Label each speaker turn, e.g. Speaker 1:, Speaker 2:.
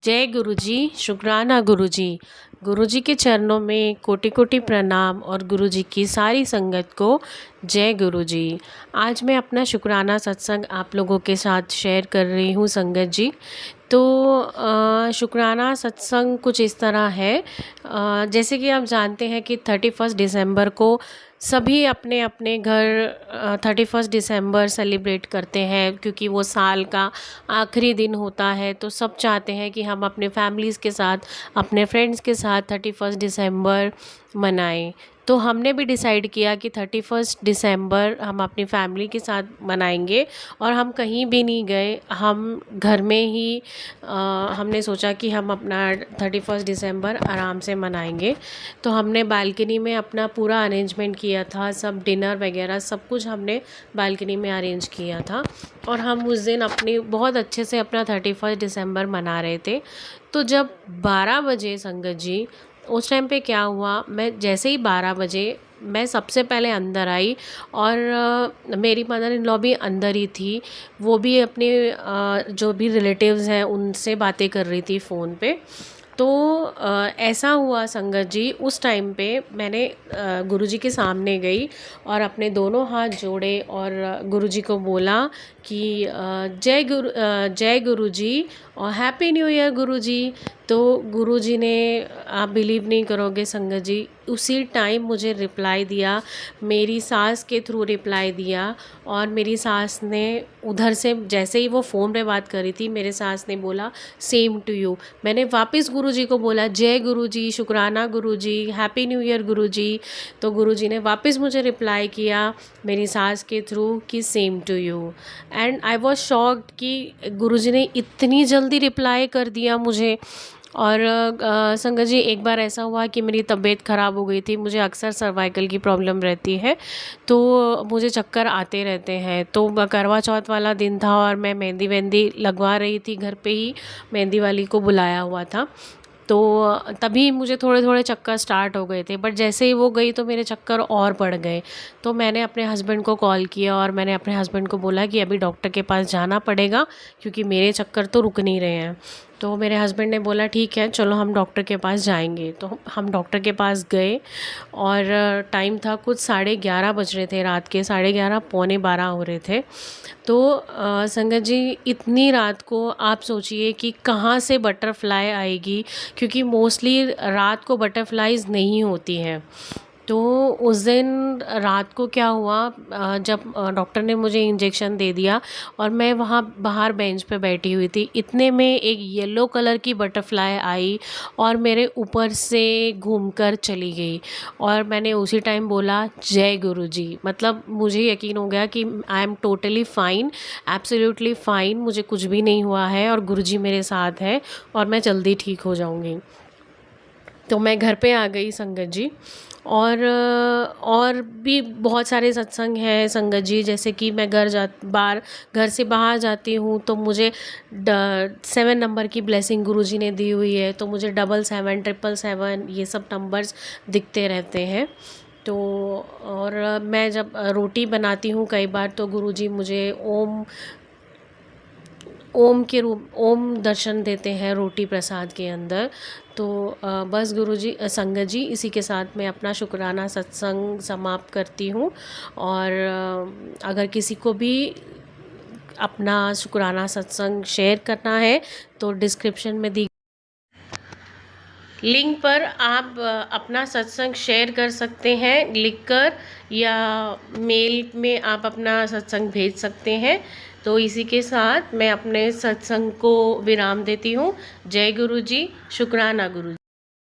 Speaker 1: जय गुरु जी, शुक्राना गुरु जी। गुरु जी के चरणों में कोटि कोटि प्रणाम और गुरु जी की सारी संगत को जय गुरु जी। आज मैं अपना शुक्राना सत्संग आप लोगों के साथ शेयर कर रही हूँ संगत जी। तो शुक्राना सत्संग कुछ इस तरह है, जैसे कि आप जानते हैं कि 31 दिसंबर को सभी अपने अपने घर 31 दिसंबर सेलिब्रेट करते हैं, क्योंकि वो साल का आखिरी दिन होता है। तो सब चाहते हैं कि हम अपने फैमिलीज़ के साथ, अपने फ्रेंड्स के साथ 31 दिसंबर मनाएं। तो हमने भी डिसाइड किया कि 31 दिसंबर हम अपनी फैमिली के साथ मनाएंगे और हम कहीं भी नहीं गए। हम घर में ही हमने सोचा कि हम अपना 31 दिसंबर आराम से मनाएंगे। तो हमने बालकनी में अपना पूरा अरेंजमेंट किया था, सब डिनर वगैरह सब कुछ हमने बालकनी में अरेंज किया था और हम उस दिन अपनी बहुत अच्छे से अपना 31 दिसंबर मना रहे थे। तो जब 12 बजे संगत जी, उस टाइम पे क्या हुआ, मैं जैसे ही 12 बजे मैं सबसे पहले अंदर आई और मेरी मदर इन लॉ भी अंदर ही थी। वो भी अपने जो भी रिलेटिव्स हैं उनसे बातें कर रही थी फ़ोन पे। तो ऐसा हुआ संगत जी, उस टाइम पे मैंने गुरुजी के सामने गई और अपने दोनों हाथ जोड़े और गुरुजी को बोला कि जय गुरु जी और हैप्पी न्यू ईयर गुरुजी। तो गुरुजी ने, आप बिलीव नहीं करोगे संगत जी, उसी टाइम मुझे रिप्लाई दिया, मेरी सास के थ्रू रिप्लाई दिया। और मेरी सास ने उधर से, जैसे ही वो फ़ोन पे बात कर रही थी, मेरे सास ने बोला सेम टू यू। मैंने वापस गुरुजी को बोला जय गुरुजी, शुक्राना गुरुजी, हैप्पी न्यू ईयर गुरुजी। तो गुरुजी ने वापस मुझे रिप्लाई किया मेरी सास के थ्रू कि same to you. And I was shocked कि गुरुजी ने इतनी जल्दी रिप्लाई कर दिया मुझे। और संगत जी, एक बार ऐसा हुआ कि मेरी तबीयत ख़राब हो गई थी। मुझे अक्सर सर्वाइकल की प्रॉब्लम रहती है, तो मुझे चक्कर आते रहते हैं। तो करवा चौथ वाला दिन था और मैं मेहंदी वेंदी लगवा रही थी, घर पे ही मेहंदी वाली को बुलाया हुआ था। तो तभी मुझे थोड़े थोड़े चक्कर स्टार्ट हो गए थे, बट जैसे ही वो गई तो मेरे चक्कर और बढ़ गए। तो मैंने अपने हस्बैंड को कॉल किया और मैंने अपने हस्बैंड को बोला कि अभी डॉक्टर के पास जाना पड़ेगा, क्योंकि मेरे चक्कर तो रुक नहीं रहे हैं। तो मेरे हस्बैंड ने बोला ठीक है चलो हम डॉक्टर के पास जाएंगे। तो हम डॉक्टर के पास गए और टाइम था कुछ 11:30 बज रहे थे, रात के 11:30 पौने 12 हो रहे थे। तो संगत जी, इतनी रात को आप सोचिए कि कहाँ से बटरफ्लाई आएगी, क्योंकि मोस्टली रात को बटरफ्लाईज़ नहीं होती हैं। तो उस दिन रात को क्या हुआ, जब डॉक्टर ने मुझे इंजेक्शन दे दिया और मैं वहाँ बाहर बेंच पे बैठी हुई थी, इतने में एक येलो कलर की बटरफ्लाई आई और मेरे ऊपर से घूमकर चली गई। और मैंने उसी टाइम बोला जय गुरुजी। मतलब मुझे यकीन हो गया कि I am totally fine, absolutely fine, मुझे कुछ भी नहीं हुआ है और गुरुजी मेरे साथ है और मैं जल्दी ठीक हो जाऊँगी। तो मैं घर पे आ गई संगत जी। और भी बहुत सारे सत्संग हैं संगत जी, जैसे कि मैं घर से बाहर जाती हूँ तो मुझे 7 नंबर की ब्लेसिंग गुरुजी ने दी हुई है। तो मुझे 77 777 ये सब नंबर्स दिखते रहते हैं। तो और मैं जब रोटी बनाती हूँ कई बार, तो गुरुजी मुझे ओम दर्शन देते हैं रोटी प्रसाद के अंदर। तो बस गुरुजी, संगत जी, इसी के साथ मैं अपना शुक्राना सत्संग समाप्त करती हूँ। और अगर किसी को भी अपना शुक्राना सत्संग शेयर करना है तो डिस्क्रिप्शन में दी लिंक पर आप अपना सत्संग शेयर कर सकते हैं लिखकर, या मेल में आप अपना सत्संग भेज सकते हैं। तो इसी के साथ मैं अपने सत्संग को विराम देती हूँ। जय गुरु जी, शुक्राना गुरु जी।